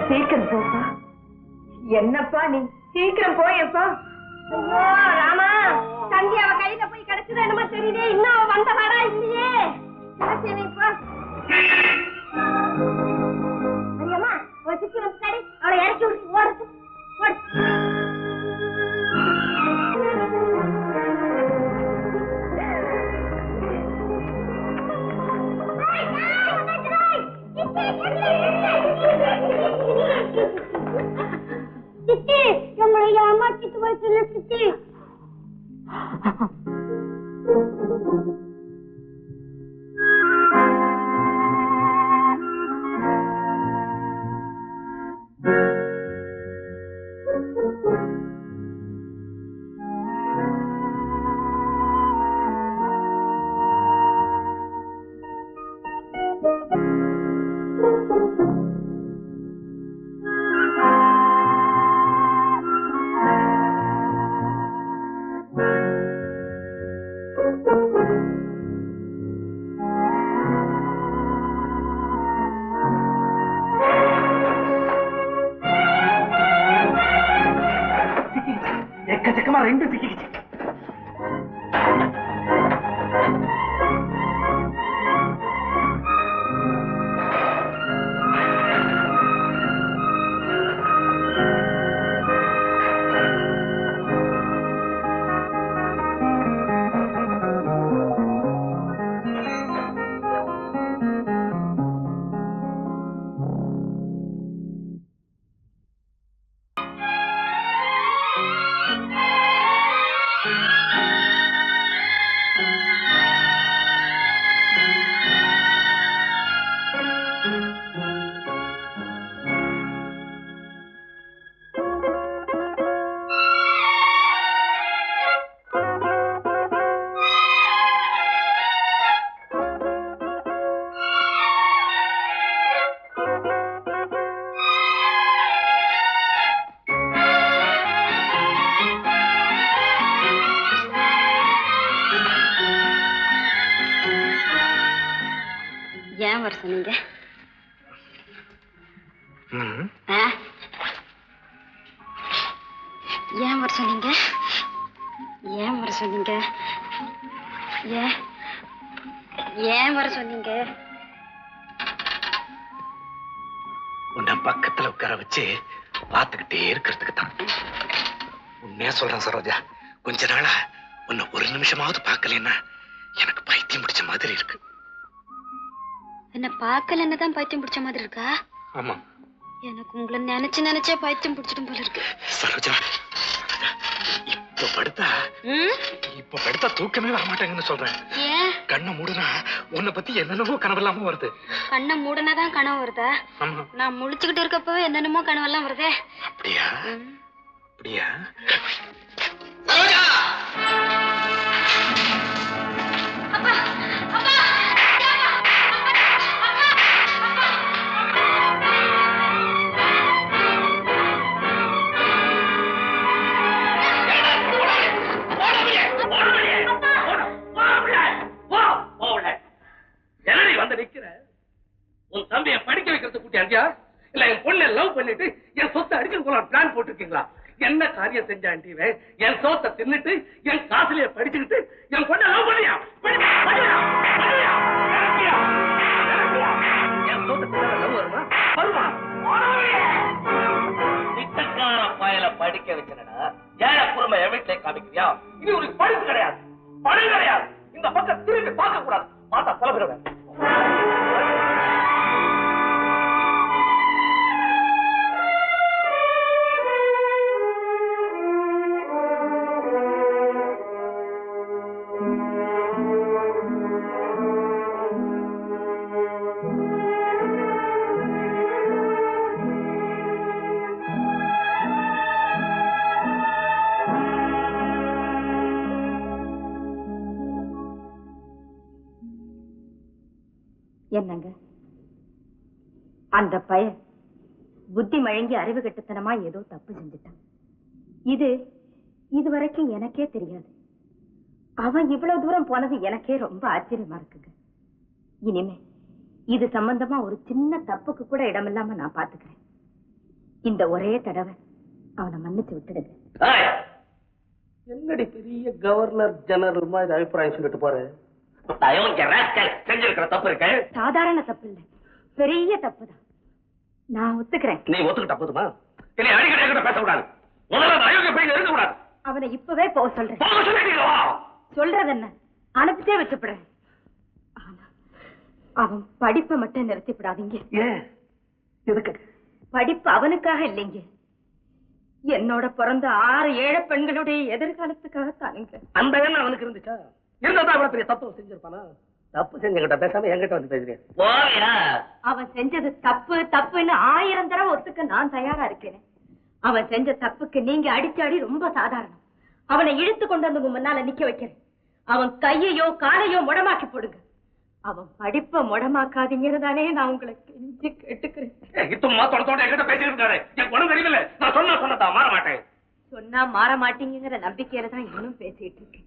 சீக்கிரம் போப்பா. என்னப்பா நீ சீக்கிரம் போயப்பா. ஐயோ ராமா, தம்பி அவ கையில போய் கிடைச்சது என்னமோ தெரியல. இன்னும் அவ வந்த வாடா இல்லையே. அம்மா ஒரு சிக்கி வந்து அவளை இறக்கி விட்டு ஓடுது. சித்தி நம்மளை ஏமாத்திட்டு போயிட்டு சித்தி. எக்கச்சக்கமா ரெண்டு சிக்கிச்சு. ஏன் வர சொன்னீங்க? ஏன் வர சொன்னீங்க? ஏன் வர சொன்னீங்க? ஏன் வர சொன்னீங்க? உன்னை பக்கத்துல உட்கார வச்சு பார்த்துக்கிட்டே இருக்கிறதுக்கு தான். உண்மையா சொல்றேன் சரோஜா, கொஞ்ச நாளா உன்னை ஒரு நிமிஷமாவது பார்க்கலன்னா எனக்கு பைத்தியம் பிடிச்ச மாதிரி இருக்கு. என்ன பார்க்கலன்னு தான் பைத்தியம் பிடிச்ச மாதிரி இருக்கா? ஆமா, எனக்கு உங்களை நினைச்சே பைத்தியம் பிடிச்சிடும் போல இருக்கு. சரோஜா, இப்ப படுத்தா தூக்கமே வர மாட்டேங்குன்னு சொல்றேன். கண்ணை மூடுனா உன்னை பத்தி என்னென்னமோ கனவெல்லாம வருது. கண்ணை மூடுனாதான் கனவு வருதா? நான் முழிச்சுக்கிட்டு இருக்கப்போ என்னென்னமோ கனவெல்லாம் வருதே. அப்படியா? அப்படியா? சரோஜா! உன் தம்பியை படிக்க வைக்கிறது கூட்டியா இல்ல என் பொண்ணை லவ் பண்ணிட்டு என் சொத்தை அடிச்சு போல பிளான் போட்டிருக்கீங்களா? என்ன காரியம் செஞ்சான்? என் சொத்தை தின்னுட்டு என் காசுலயே படிச்சுக்கிட்டு என் பொண்ணை லவ் பண்ணியா? என் சொத்தை லவ் வருமா? வருமா? பிச்சைக்கார பயல படிக்க வச்சனடா ஏழை குடும்ப என் வீட்டிலே காமிக்கிறியா? இது ஒரு படிப்பு கிடையாது, பணம் கிடையாது. இந்த பக்கம் திரும்பி பார்க்க கூடாது, பார்த்தா பலவிடுவேன். என்னங்க அந்த பையன் புத்தி மழங்கி அறிவு கெட்டுத்தனமா ஏதோ தப்பு செஞ்சுட்டான். இது வரைக்கும் எனக்கே தெரியாது. அவன் இவ்வளவு தூரம் போனது எனக்கே ரொம்ப ஆச்சரியமா இருக்குங்க. இனிமே இது சம்பந்தமா ஒரு சின்ன தப்புக்கு கூட இடமில்லாம நான் பாத்துக்கிறேன். இந்த ஒரே தடவை அவனை மன்னிச்சு விட்டுடுங்க. என்னடி பெரிய கவர்னர் ஜெனரல் மாதிரி அபிப்பிராயம் சொல்லிட்டு போற? செஞ்சிருக்கிற தப்பு இருக்க. சாதாரண தப்பு இல்ல, பெரிய தப்புதான். நான் ஒத்துக்கிறேன். நீ ஒத்துக்கிட்ட போதுமா? என்னை அடிக்கடி பேசக்கூடாது. முதல்ல அயோக்கிய பையன் இருக்கக்கூடாது. அவனை இப்பவே போக சொல்றேன். சொல்றது என்ன, அனுப்பிச்சே வச்சுப்படுறேன். ஆனா அவன் படிப்பை மட்டும் நிறுத்திவிடாதீங்க. ஏன்? எதுக்கு? படிப்பு அவனுக்காக இல்லைங்க, என்னோட பிறந்த 6 ஏழை பெண்களுடைய எதிர்காலத்துக்காக தானுங்க. அந்த எண்ணம் அவனுக்கு இருந்துச்சா? இருந்தாதான் அவ்வளவு பெரிய தப்பு செஞ்சிருப்பானா? தப்பு செஞ்சங்கிட்ட பேசாம என்கிட்ட வந்து பேசுறேன். அவன் செஞ்சது தப்பு தப்புன்னு 1000 தடவை ஒத்துக்க நான் தயாரா இருக்கேன். அவன் செஞ்ச தப்புக்கு நீங்க அடிச்சாடி ரொம்ப சாதாரணம். அவனை இழுத்து கொண்டு வந்து முன்னால நிக்க வைக்கிறேன். அவன் கையையோ காலையோ முடமாக்கி போடுங்க. அவன் படிப்பை முடமாக்காதீங்கதானே நான் உங்களை கெஞ்சி கேட்டுக்கிறேன். சொன்னா மாற மாட்டீங்கிற நம்பிக்கையில தான் இன்னும் பேசிட்டு இருக்கேன்.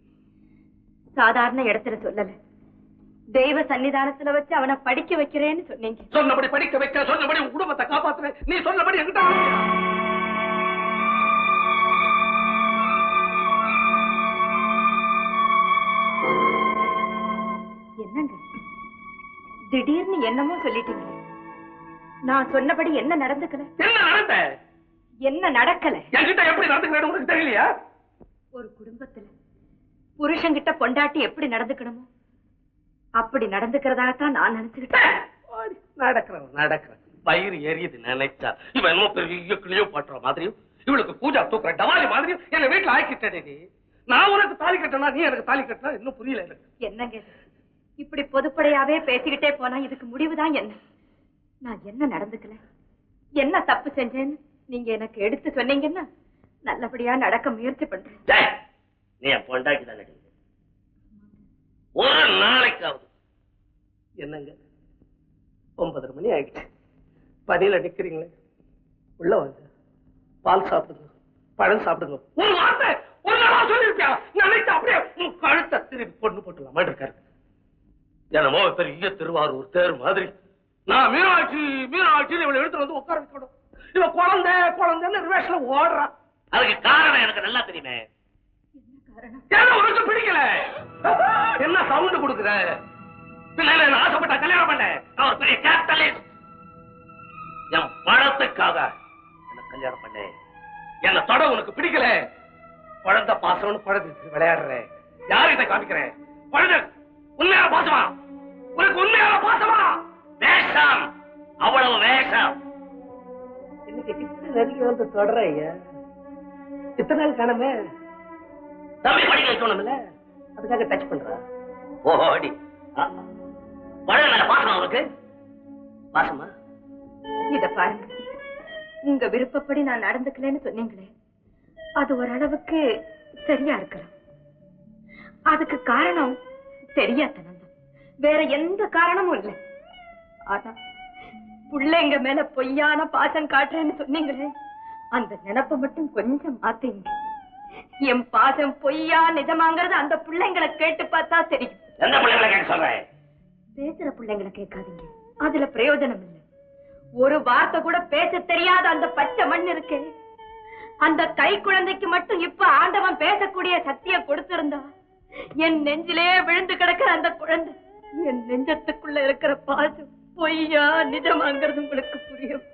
சாதாரண இடத்துல சொல்லல, தெய்வ சன்னிதானத்துல வச்சு அவனை படிக்க வைக்கிறேன்னு சொன்னீங்க. சொன்னபடி படிக்க வைக்க, சொன்னபடி உன் குடும்பத்தை காப்பாத்துறேன். நீ சொன்னபடி என்கிட்ட என்னங்க திடீர்னு என்னமோ சொல்லிட்டீங்க. நான் சொன்னபடி என்ன நடந்துக்கல? என்ன நடந்த? என்ன நடக்கல? என்கிட்ட எப்படி நடந்துக்கிறேன்னு உங்களுக்கு தெரியலையா? ஒரு குடும்பத்துல புருஷன்கிட்ட பொண்டாட்டி எப்படி நடந்துக்கணுமோ அப்படி நடந்துக்கிறதாகத்தான் நான் நினைச்சுக்கிட்டேன். நடக்கிறேன் வயிறு எரியுது நினைச்சா. இவன் என்ன பெரிய கிளியோ பட்டுற மாதிரியும் இவளுக்கு பூஜா தூக்குற டவாலி மாதிரியும் என்ன வீட்டுல ஆக்கிட்டே. நான் உனக்கு தாலி கட்டினா நீ எனக்கு தாலி கட்டினா இன்னும் புரியல எனக்கு. என்னங்க இப்படி பொதுப்படையாவே பேசிக்கிட்டே போனா இதுக்கு முடிவுதான் என்ன? நான் என்ன நடந்துக்கல, என்ன தப்பு செஞ்சேன்னு நீங்க எனக்கு எடுத்து சொன்னீங்கன்னா நல்லபடியா நடக்க முயற்சி பண்றேன். நீ என் பொண்டாட்டி தானே. ஒரு நாளைக்காவது என்னங்க 9:30 மணி ஆயிடுச்சு, பதில நிக்கிறீங்களே, உள்ள வந்து பால் சாப்பிடுங்க, பழம் சாப்பிடுங்க. ஒரு வார்த்தை ஒரு நாளா சொல்லிருப்பியா? நினைச்சு அப்படியே கழுத்தை திருப்பி பொண்ணு போட்டுலாம் இருக்காரு. என்னமோ பெரிய திருவாரூர் தேர் மாதிரி நான் மீனாட்சி இவளை எடுத்து வந்து உட்கார வைக்கணும். இவ குழந்தைன்னு ரிவேஷன்ல ஓடுறா. அதுக்கு காரணம் எனக்கு நல்லா தெரியுமே. உனக்கு பிடிக்கல? என்ன சவுண்ட் கொடுக்குற? ஆசைப்பட்ட கல்யாணம் பண்ண அவர் பெரிய கேபிட்டலிஸ்ட். என் பணத்துக்காக என்ன கல்யாணம் பண்ண. என்ன தொட உனக்கு பிடிக்கல? குழந்தை பாசம்னு குழந்தை விளையாடுறேன். யார்கிட்ட காமிக்கிறேன்? குழந்தை உண்மையான பாசமா? உனக்கு உண்மையான பாசமா? வேஷம், அவ்வளவு வேஷம். இன்னைக்கு கிட்ட நெருங்கி வந்து தொடர ஐயா. இத்தனை நாள் காணமே தம்பி படிக்க வைக்கணும்ல, அதுக்காக டச் பண்றா. ஓடி பழக மேல பாசமா உனக்கு? பாசமா? இத பாருங்க, உங்க விருப்பப்படி நான் நடந்துக்கலன்னு சொன்னீங்களே, அது ஓரளவுக்கு சரியா இருக்கலாம். அதுக்கு காரணம் தெரியாதனம் தான், வேற எந்த காரணமும் இல்லை. ஆனா பிள்ளைங்க மேல பொய்யான பாசம் காட்டுறேன்னு சொன்னீங்களே, அந்த நினைப்ப மட்டும் கொஞ்சம் மாத்தீங்க. என் பாசம் பொய்யா நிஜமாங்கிறது அந்த பிள்ளைங்களை கேட்டு பார்த்தா தெரியும். எந்த பிள்ளைங்களை கேட்க சொல்றேன்? பேசுற பிள்ளைங்களை கேட்காதீங்க, அதுல பிரயோஜனம் இல்லை. ஒரு வார்த்தை கூட பேச தெரியாத அந்த பச்சை மண் இருக்கு, அந்த கை குழந்தைக்கு மட்டும் இப்ப ஆண்டவன் பேசக்கூடிய சக்தியை கொடுத்திருந்தா என் நெஞ்சிலே விழுந்து கிடக்கிற அந்த குழந்தை என் நெஞ்சத்துக்குள்ள இருக்கிற பாசம் பொய்யா நிஜமாங்கிறது உங்களுக்கு புரியும்.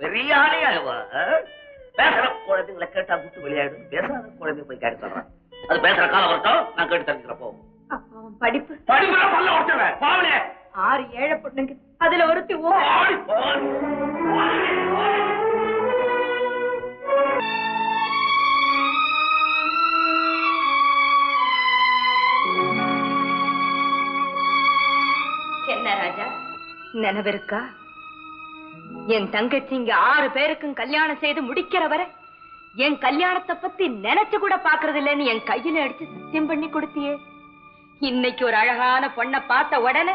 பெரிய ஆளையாவா? பேசுற குழந்தைங்களை கேட்டா விட்டு விளையாடு, பேசாத குழந்தை போய் கேட்டு சொல்றான். அது பேசுற காலம் வரட்டும், நான் கேட்டு தெரிஞ்சுக்கிறப்போ. படிப்பு 6 ஏழை பொண்ணுங்க, அதுல ஒருத்தி என்ன ராஜா நினைவிருக்கா? என் தங்கச்சி இங்க 6 பேருக்கும் கல்யாணம் செய்து முடிக்கிற வரை என் கல்யாணத்தை பத்தி நினைச்சு கூட பாக்குறது இல்லைன்னு என் கையில அடிச்சு சத்தியம் பண்ணி கொடுத்தியே. இன்னைக்கு ஒரு அழகான பொண்ணை பார்த்த உடனே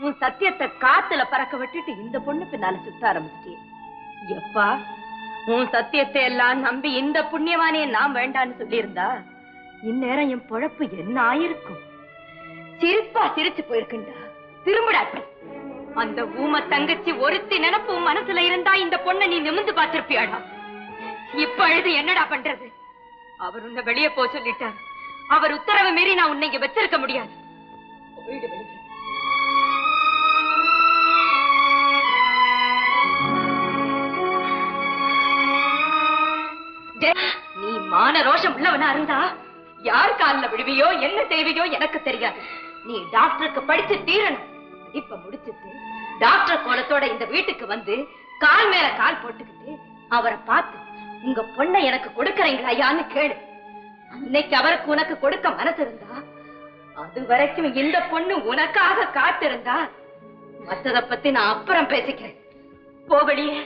உன் சத்தியத்தை காத்துல பறக்க விட்டுட்டு இந்த பொண்ணு பின்னால சுத்த ஆரம்பிச்சிட்டியே. எப்பா, உன் சத்தியத்தை எல்லாம் நம்பி இந்த புண்ணியவானைய நான் வேண்டான்னு சொல்லியிருந்தா இந்நேரம் என் பொழப்பு என்ன ஆயிருக்கும்? சிரிப்பா சிரிச்சு போயிருக்குண்டா. திரும்புடா. அந்த ஊம தங்கச்சி ஒருத்தி நினைப்பு மனசுல இருந்தா இந்த பொண்ணை நீ நிமிந்து பார்த்திருப்பியாடா. இப்ப அழுது என்னடா பண்றது? அவர் உன்னை வெளியே போக சொல்லிட்டார். அவர் உத்தரவை மீறி நான் உன்னை இங்க வச்சிருக்க முடியாது. போயிடு வெளியே. நீ மான ரோஷம் உள்ளவனா இருந்தா யார் காலில் விடுவியோ என்ன செய்வியோ எனக்கு தெரியாது. நீ டாக்டருக்கு படிச்சு தீரணும். இப்ப முடிச்சிட்டு டாக்டர் கோலத்தோட இந்த வீட்டுக்கு வந்து கால் மேல கால் போட்டுக்கிட்டு அவரை பார்த்து உங்க பொண்ணை எனக்கு கொடுக்கறீங்களா ஐயான்னு கேளு. இன்னைக்கு அவருக்கு உனக்கு கொடுக்க மனசு இருந்தா அது வரைக்கும் இந்த பொண்ணு உனக்காக காத்திருந்தா மத்தத பத்தி நான் அப்புறம் பேசிக்கிறேன். போவடியே.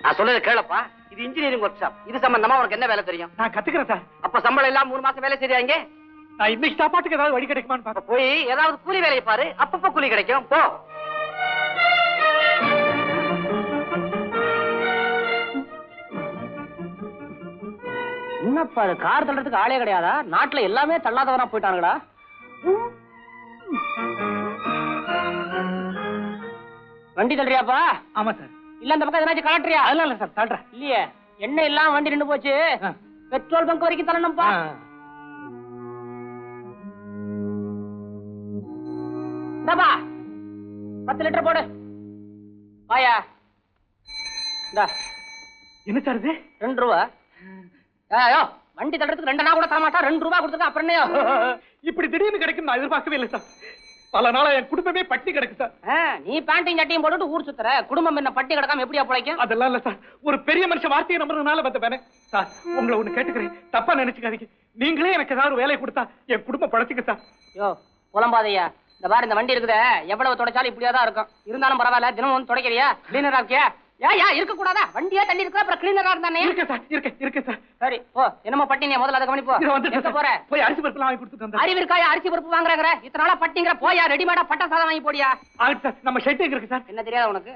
நான் சொல்றது கேளப்பா. இது இன்ஜினியரிங் ஒர்க் ஷாப். இது சம்பந்தமா உனக்கு என்ன வேலை தெரியும்? நான் கத்துக்கிறேன் சார். அப்ப சம்பளம் எல்லாம் 3 மாசம் வேலை செய்யாங்க. நான் இன்னைக்கு சாப்பாட்டுக்கு ஏதாவது வழி கிடைக்குமான்னு பாக்க போய் ஏதாவது கூலி வேலையை பாரு. அப்பப்ப கூலி கிடைக்கும். போ. என்னப்பா கார் தள்ளுறதுக்கு ஆளே கிடையாதா? நாட்டுல எல்லாமே தள்ளாதவனா போயிட்டானுங்களா? வண்டி தள்ளுறியாப்பா? ஆமா சார். இல்ல அந்த பக்கம் ஏதாச்சும் கலட்டுறியா? அதெல்லாம் இல்ல சார், தள்ளுறேன். இல்லையே, எண்ணெய் எல்லாம் வண்டி நின்று போச்சு. பெட்ரோல் பங்க் வரைக்கும் தள்ளணும்ப்பா. இந்தாப்பா 10 லிட்டர் போடு. வாயா. இந்தா. என்ன சார் இது? 2 ரூபா. ஐயோ, வண்டி தள்ளுறதுக்கு 2 கூட தர மாட்டா. 2 ரூபா கொடுத்துருக்க. அப்புறம் என்ன இப்படி திடீர்னு கிடைக்கும் நான் எதிர்பார்க்கவே இல்லை சார். பல நாளா என் குடும்பமே பட்டி கிடக்கு சார். நீ பேண்டையும் சட்டையும் போட்டுட்டு ஊர் சுத்துற. குடும்பம் என்ன பட்டி கிடக்காம எப்படியா பிழைக்கும்? அதெல்லாம் இல்ல சார். ஒரு பெரிய மனுஷன் வார்த்தையை நம்புறதுனால வந்த வேணே சார். உங்களை ஒண்ணு கேட்டுக்கிறேன், தப்பா நினைச்சுக்காதீங்க. நீங்களே எனக்கு ஏதாவது வேலையை கொடுத்தா என் குடும்பம் பழச்சுக்க சார். யோ புலம்பாதையா. இந்த பாரு, இந்த வண்டி இருக்குதே, எவ்வளவு தொடச்சாலும் இப்படியாதான் இருக்கும். இருந்தாலும் பரவாயில்ல, தினமும் வந்து தொடக்கிறியா? கிளீனரா இருக்கியா? யா இருக்க கூடாதா? வண்டியா தள்ளி இருக்க, அப்புறம் கிளீனரா இருந்தானே. இருக்கேன் சார், இருக்கேன் சார். சரி போ. என்னமோ பட்டினியா? முதல்ல அதை கவனிப்போ. எங்க போற? போய் அரிசி பருப்பு வாங்கி கொடுத்துட்டு வந்தேன். அறிவு இருக்காயா? அரிசி பருப்பு வாங்குறாங்க. இத்தனை நாளா பட்டிங்கிற போயா? ரெடிமேடா பட்ட சாதம் வாங்கி போடியா? ஆகுது சார். நம்ம ஷெட் எங்க இருக்கு சார்? என்ன தெரியாத உனக்கு?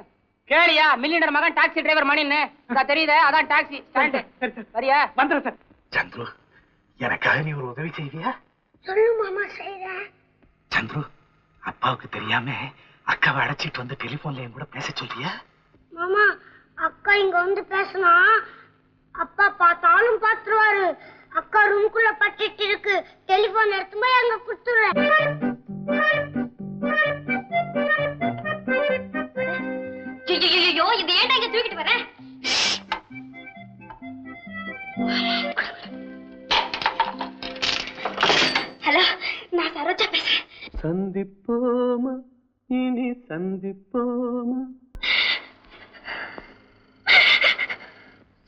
கேளியா, மில்லியனர் மகன் டாக்ஸி டிரைவர் மணின்னு தெரியுதே, அதான் டாக்ஸி ஸ்டாண்ட். சரியா? வந்துடுறேன் சார். சந்துரு, எனக்காக நீ ஒரு உதவி செய்வியா? சொல்லு மாமா, செய்றேன். சந்துரு, அப்பாவுக்கு தெரியாம அக்காவை அழைச்சிட்டு வந்து டெலிபோன்ல என் கூட பேச சொல்றியா? மாமா, அக்கா இங்க வந்து பேசினா அப்பா பார்த்தாலும் பாத்துருவாரு. அக்கா ரூம்குள்ள பட்டிட்டு இருக்கு. டெலிபோன் எடுத்து போய் அங்க குடுத்துறேன். ஐயோ, இது ஏன்டா இங்க தூக்கிட்டு வரேன்? ஹலோ, நான் சரோஜா பேசுறேன். சந்திப்போமா இனி சந்திப்போமா?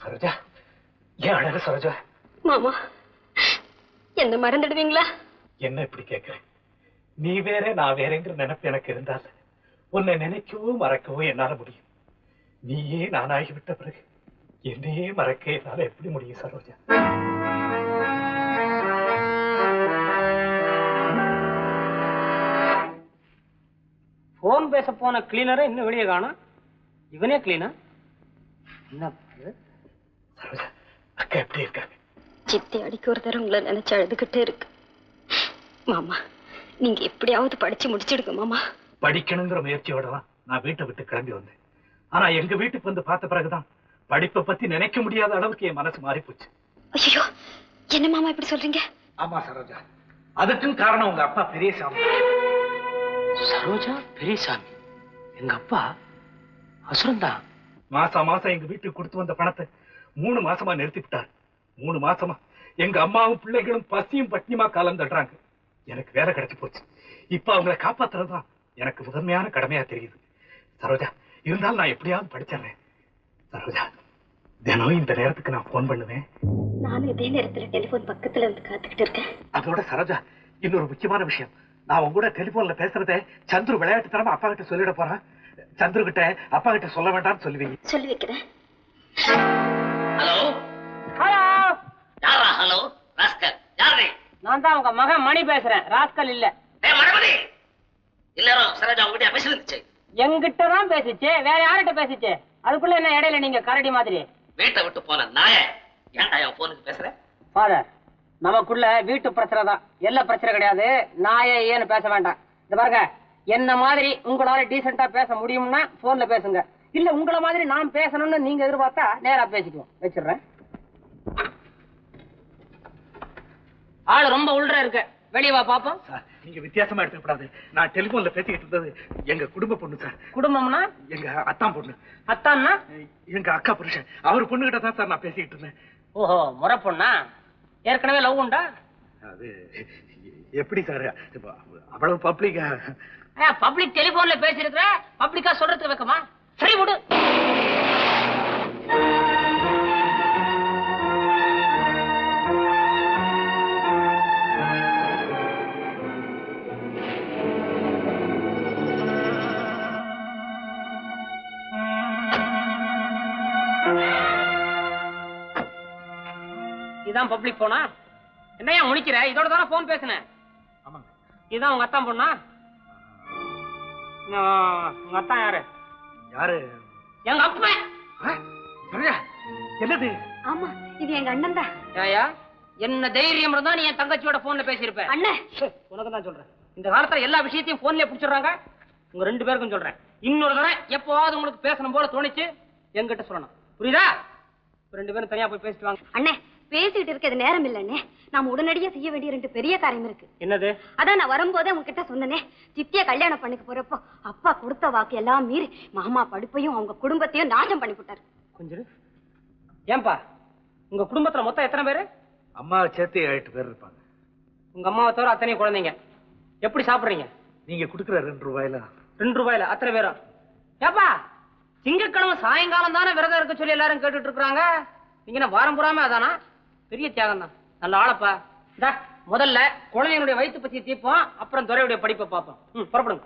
சரோஜா, ஏன் அழகு சரோஜா? மாமா, என்ன மறந்துடுவீங்களா? என்ன இப்படி கேட்கிறேன்? நீ வேற நான் வேறங்கிற நினைப்பு எனக்கு இருந்தால உன்னை நினைக்கவோ மறக்கவோ என்னால முடியும். நீயே நானாகி விட்ட பிறகு என்னையே மறக்க என்னால எப்படி முடியும் சரோஜா? போன் பேச போன கிளீனரை இன்னும் வெளியே காணோம். இவனே கிளீனர். என்ன சரோஜா, அக்கா எப்படி இருக்காங்க? சித்தி அடிக்க ஒரு தரம் உங்களை நினைச்சு அழுதுகிட்டே இருக்கு. மாமா, நீங்க எப்படியாவது படிச்சு முடிச்சிடுங்க மாமா. படிக்கணுங்கிற முயற்சியோட தான் நான் வீட்டை விட்டு கிளம்பி வந்தேன். ஆனா எங்க வீட்டுக்கு வந்து பார்த்த பிறகுதான் படிப்பை பத்தி நினைக்க முடியாத அளவுக்கு என் மனசு மாறி போச்சு. ஐயோ, என்ன மாமா இப்படி சொல்றீங்க? ஆமா சரோஜா, அதுக்கும் காரணம் உங்க அப்பா பெரியசாமி. சரோஜா பெரியசாமி எங்க அப்பா அசுரந்தான். மாசம் மாசம் எங்க வீட்டுக்கு கொடுத்து வந்த பணத்தை 3 மாசமா நிறுத்தி விட்டார். 3 மாசமா எங்க அம்மாவும் பிள்ளைகளும் பசியும் பட்டினியுமா காலம் தள்ளுறாங்க. எனக்கு வேலை கிடைச்சு போச்சு. இப்ப அவங்களை காப்பாத்துறதுதான் எனக்கு முதன்மையான கடமையா தெரியுது. சரோஜா, இருந்தாலும் நான் எப்படியாவது படிச்சிடறேன். சரோஜா, தினம் இந்த நேரத்துக்கு நான் போன் பண்ணுவேன். நானும் இதே நேரத்துல டெலிபோன் பக்கத்துல இருந்து காத்துக்கிட்டு இருக்கேன். அதோட சரோஜா, இன்னொரு முக்கியமான விஷயம். நான் உங்க கூட டெலிபோன்ல பேசுறதை சந்துரு விளையாட்டு தரமா அப்பா கிட்ட சொல்லிட போறேன். சந்துரு கிட்ட அப்பா கிட்ட சொல்ல வேண்டாம்னு சொல்லுவீங்க. சொல்லி வைக்கிறேன். Hello hello. யாரா? ஹலோ ராஸ்கல், யாரு? நான் தான் உங்க மகன் மணி பேசுறேன், ராஸ்கல் இல்ல. மணமதி எல்லாரும் சரோஜா உங்ககிட்ட பேசிருந்துச்சு. எங்கிட்ட தான் பேசிச்சு, வேற யார்கிட்ட பேசிச்சு? அதுக்குள்ள என்ன இடையில நீங்க கரடி மாதிரி வீட்டை விட்டு போன நாய ஏன்டா என் போனுக்கு பேசுற? ஃபாதர், நமக்குள்ள வீட்டு பிரச்சனை தான், எல்லா பிரச்சனை கிடையாது. நாயே ஏன்னு பேச வேண்டாம். இந்த பாருங்க, என்ன மாதிரி உங்களால டீசெண்டா பேச முடியும்னா போன்ல பேசுங்க. இல்ல உங்கள மாதிரி நான் பேசணும்னு நீங்க எதிர்பார்த்தா நேரா பேசிக்குவோம். வச்சிடுறேன். ஆளு ரொம்ப உள்ற இருக்கு, வெளியே வா பாப்போம். சார், நீங்க வித்தியாசமா எடுத்துக்கூடாது. நான் டெலிபோன்ல பேசிக்கிட்டு இருந்தது எங்க குடும்ப பொண்ணு சார். குடும்பம்னா? எங்க அத்தான் பொண்ணு. அத்தான்னா? எங்க அக்கா புருஷன். அவர் பொண்ணுகிட்ட தான் சார் நான் பேசிக்கிட்டு இருந்தேன். ஓஹோ, முறை பொண்ணா? ஏற்கனவே லவ் உண்டா? அது எப்படி சார், அவ்வளவு பப்ளிக்கா? பப்ளிக் டெலிபோன்ல பேசிருக்கிற, பப்ளிக்கா சொல்றதுக்கு வைக்கமா? சரி விடு. இதான் பப்ளிக் போனா? என்னையா முடிக்கிற? இதோட தானே போன் பேசுனேன். ஆமாங்க. இதான் உங்க அத்தான் பொண்ணா? உங்க அத்தான் யாரு? யாரு? எங்க அப்பா. சரோஜா, என்னது? ஆமா, இது எங்க அண்ணன் தான். ஏயா, என்ன தைரியம் இருந்தா நீ என் தங்கச்சியோட போன்ல பேசியிருப்ப. அண்ணே, உனக்கு தான் சொல்றேன். இந்த காலத்துல எல்லா விஷயத்தையும் போன்லயே புடிச்சிடுறாங்க. உங்க 2 பேருக்கும் சொல்றேன், இன்னொரு தடவை எப்பவாவது உங்களுக்கு பேசணும் போல தோணிச்சு என்கிட்ட சொல்லணும், புரியுதா? 2 பேரும் தனியா போய் பேசிட்டு வாங்க. அண்ணே, பேசிட்டு இருக்கிறது நேரம் இல்லண்ணே. நாம உடனடியா செய்ய வேண்டிய 2 பெரிய காரியம் இருக்கு. என்னது? அதான் நான் வரும்போதே உங்ககிட்ட சொன்னனே, சித்திய கல்யாணம் பண்ணிக்க போறப்போ அப்பா கொடுத்த வாக்கு எல்லாம் மீறி மாமா படிப்பையும் அவங்க குடும்பத்தையும் நாசம் பண்ணி போட்டாரு. கொஞ்சம் ஏன்பா, உங்க குடும்பத்துல மொத்தம் எத்தனை பேரு? அம்மாவை சேர்த்து 8 பேர் இருப்பாங்க. உங்க அம்மாவை தவிர அத்தனை குழந்தைங்க. எப்படி சாப்பிடுறீங்க? நீங்க கொடுக்குற 2 ரூபாயில. 2 ரூபாயில அத்தனை பேரும்? ஏப்பா, திங்கட்கிழமை சாயங்காலம் தானே விரதம் இருக்க சொல்லி எல்லாரும் கேட்டுட்டு இருக்காங்க. நீங்க என்ன வாரம் பூராமே அதானா? பெரிய தியாகம் தான். நல்ல ஆளப்பா. முதல்ல குழந்தைங்களுடைய வயிற்று பசி தீர்ப்போம், அப்புறம் துறையுடைய படிப்பை பார்ப்போம். புறப்படுங்க.